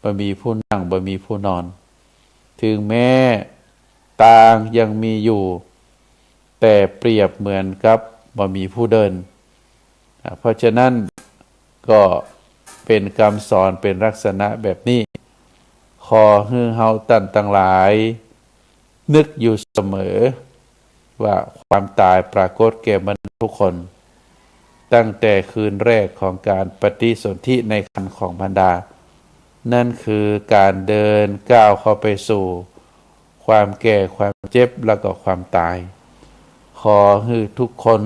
[SPEAKER 2] บ่มีผู้นั่งบ่มีผู้นอนถึงแม้ต่างยังมีอยู่แต่เปรียบเหมือนกับบ่มีผู้เดินเพราะฉะนั้นก็เป็นคำสอนเป็นลักษณะแบบนี้ขอให้เฮาท่านทั้งหลายนึกอยู่เสมอว่าความตายปรากฏแก่มนุษย์ทุกคนตั้งแต่คืนแรกของการปฏิสนธิในครรภ์ของมารดานั่นคือการเดินก้าวเข้าไปสู่ความแก่ความเจ็บแล้วก็ความตายขอให้ทุกคน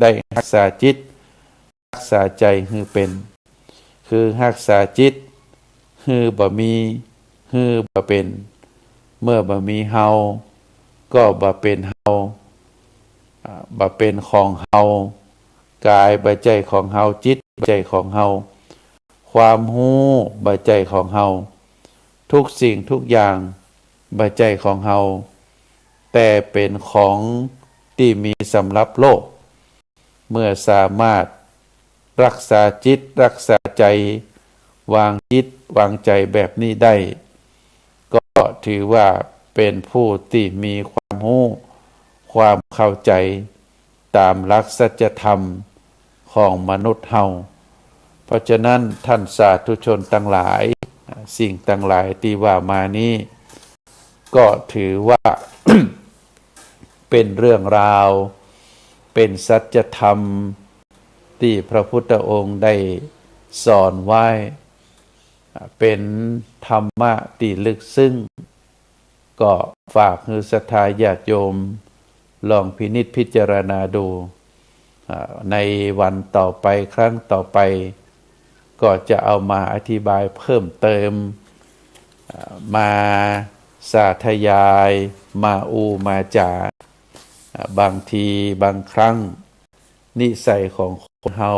[SPEAKER 2] ได้รักษาจิตรักษาใจให้เป็นคือรักษาจิตให้บ่มีให้บ่เป็นเมื่อบ่มีเฮาก็บ่เป็นเฮาบ่เป็นของเฮากายบ่ใจของเฮาจิตบ่ใจของเฮาความรู้บ่ใจของเฮาทุกสิ่งทุกอย่างบ่ใจของเฮาแต่เป็นของที่มีสำหรับโลกเมื่อสามารถรักษาจิตรักษาใจวางจิตวางใจแบบนี้ได้ก็ถือว่าเป็นผู้ที่มีความรู้ความเข้าใจตามหลักสัจธรรมของมนุษย์เฮาเพราะฉะนั้นท่านสาธุชนทั้งหลายสิ่งทั้งหลายที่ว่ามานี้ก็ถือว่า เป็นเรื่องราวเป็นสัจธรรมที่พระพุทธองค์ได้สอนไว้เป็นธรรมะที่ลึกซึ้งก็ฝากให้ศรัทธาญาติโยมลองพินิจพิจารณาดูในวันต่อไปครั้งต่อไปก็จะเอามาอธิบายเพิ่มเติมมาสาธยายมามาจาบางทีบางครั้งนิสัยของคนเฮา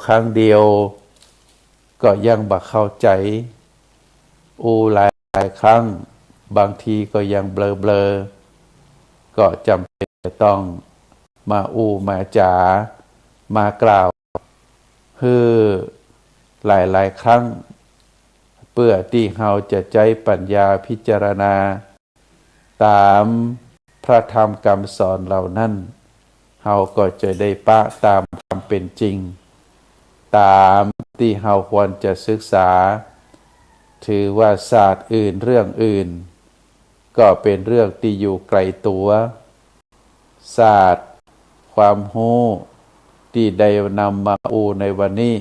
[SPEAKER 2] ครั้งเดียวก็ยังบ่เข้าใจหลายครั้งบางทีก็ยังเบลอๆก็จำเป็นต้องมามาจามากล่าวคือหลายๆครั้งเพื่อที่เฮาจะใจปัญญาพิจารณาตามพระธรรมคำสอนเหล่านั้นเฮาก็จะได้ปะตามความเป็นจริงตามที่เฮาควรจะศึกษาถือว่าศาสตร์อื่นเรื่องอื่นก็เป็นเรื่องที่อยู่ไกลตัวศาสตร์ความรู้ที่ได้นำมาในวันนี้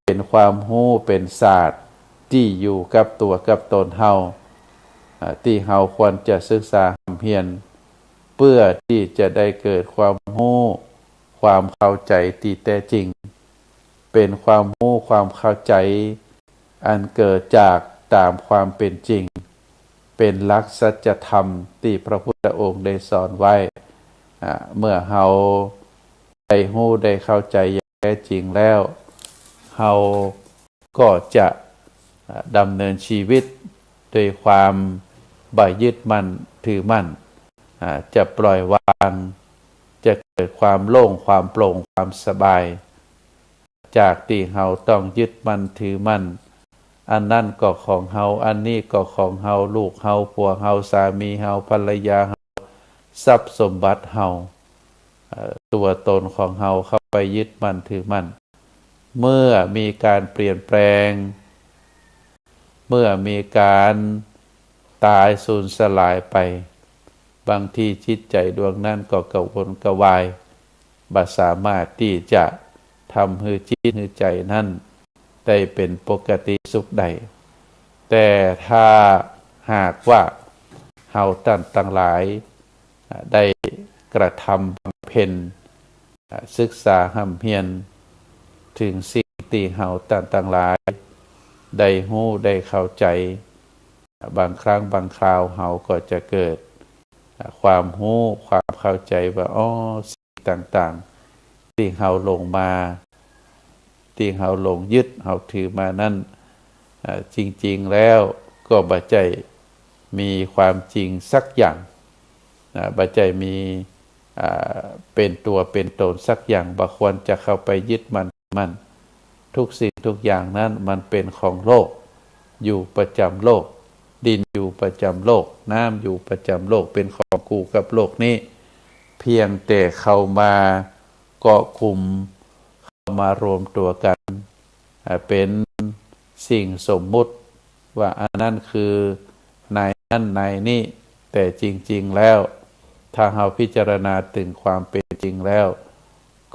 [SPEAKER 2] เป็นความรู้เป็นศาสตร์ที่อยู่กับตัวกับตนเฮาที่เฮาควรจะศึกษาเพียรเพื่อที่จะได้เกิดความรู้ความเข้าใจที่แท้จริงเป็นความรู้ความเข้าใจอันเกิดจากตามความเป็นจริงเป็นหลักสัจธรรมที่พระพุทธองค์ได้สอนไว้เมื่อเฮาได้รู้ได้เข้าใจอย่างแท้จริงแล้ว เฮาก็จะดำเนินชีวิตโดยความบ่ยึดมั่นถือมั่นจะปล่อยวางจะเกิดความโล่งความโปร่งความสบายจากที่เฮาต้องยึดมั่นถือมั่นอันนั่นก็ของเฮาอันนี้ก็ของเฮาลูกเฮาผัวเฮาสามีเฮาภรรยาเฮาทรัพย์สมบัติเฮาตัวตนของเฮาเข้าไปยึดมั่นถือมั่นเมื่อมีการเปลี่ยนแปลงเมื่อมีการตายสูญสลายไปบางทีจิตใจดวงนั้นก็กระวนกระวายบ่สามารถที่จะทำให้จิตให้ใจนั้นได้เป็นปกติสุขใดแต่ถ้าหากว่าเฮาท่านทั้งหลายได้กระทำบำเพ็ญศึกษาหำเพียรถึงสิ่งที่เฮาท่านทั้งหลายได้รู้ได้เข้าใจบางครั้งบางคราวเฮาก็จะเกิดความรู้ความเข้าใจว่าสิ่งต่างๆที่เฮาลงมาที่เฮาลงยึดเฮาถือมานั้นจริงๆแล้วก็บ่ใจมีความจริงสักอย่างบ่ใจมีเป็นตัวเป็นตนสักอย่างบ่ควรจะเข้าไปยึดมันทุกสิ่งทุกอย่างนั้นมันเป็นของโลกอยู่ประจำโลกดินอยู่ประจำโลกน้ำอยู่ประจำโลกเป็นของกูกับโลกนี้เพียงแต่เข้ามาเกาะกลุ่มเข้ามารวมตัวกันเป็นสิ่งสมมุติว่าอันนั้นคือนายนั่นนายนี่แต่จริงๆแล้วถ้าเราพิจารณาถึงความเป็นจริงแล้ว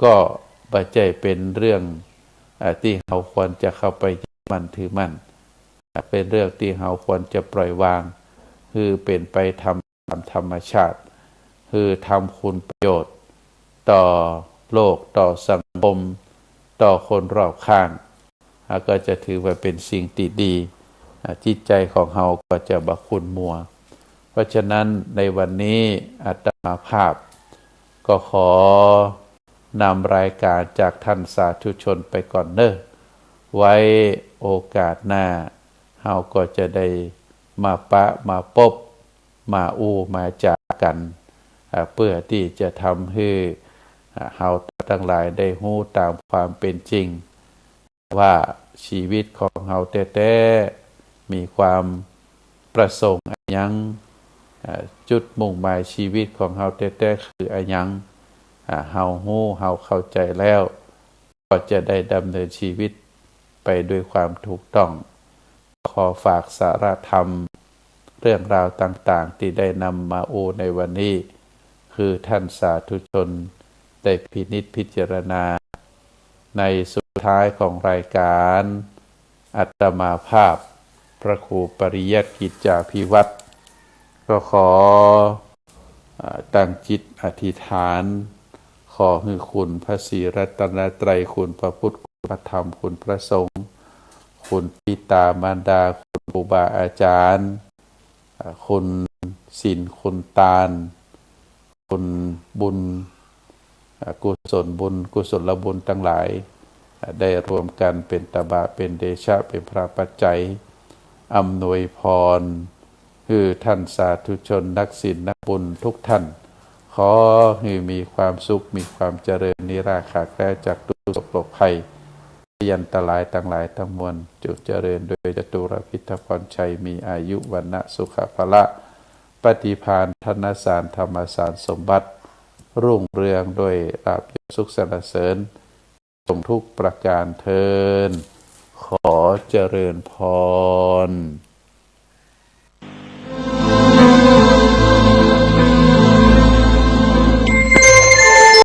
[SPEAKER 2] ก็บ่ใช่เป็นเรื่องที่เราควรจะเข้าไปยึดมั่นถือมั่นเป็นเรื่องที่เราควรจะปล่อยวางคือเป็นไปตามธรรมชาติคือทำคุณประโยชน์ต่อโลกต่อสังคมต่อคนรอบข้างก็จะถือว่าเป็นสิ่งที่ดีจิตใจของเราก็จะบ่ขุ่นมัวเพราะฉะนั้นในวันนี้อาตมาภาพก็ขอนำรายการจากท่านสาธุชนไปก่อนเน้อไว้โอกาสหน้าเฮาก็จะได้มาปะมาพบมามาจากกันเพื่อที่จะทำให้เฮาทั้งหลายได้รู้ตามความเป็นจริงว่าชีวิตของเฮาแท้ๆมีความประสงค์อันยังจุดมุ่งหมายชีวิตของเฮาแท้ๆคืออันยังเฮารู้เฮาเข้าใจแล้วก็จะได้ดำเนินชีวิตไปด้วยความถูกต้องขอฝากสาระธรรมเรื่องราวต่างๆที่ได้นำมาในวันนี้คือท่านสาธุชนได้พินิจพิจารณาในสุดท้ายของรายการอาตมาภาพพระครูปริยัติกิจจาภิวัตรก็ขอตั้งจิตอธิษฐานขอให้คุณพระศรีรัตนตรัยคุณพระพุทธคุณพระธรรมคุณพระสงฆ์คุณปิตามารดาคุณครูบาอาจารย์คุณศีลคุณทานคุณบุญกุศลบุญกุศลบุญทั้งหลายได้รวมกันเป็นตบะเป็นเดชะเป็นพระปัจจัยอำนวยพรคือท่านสาธุชนนักศีลนักบุญทุกท่านขอให้มีความสุขมีความเจริญนิราคาแคล้วจากทุกโศกโรคภัยยันตรายทั้งหลายทั้งมวลจงเจริญโดยจตุรพิธพรชัยมีอายุวรรณะสุขภละปฏิภาณธนสารธรรมสารสมบัติรุ่งเรืองโดยราบสุขสรรเสริญสมทุกประการเทินขอเจริญพร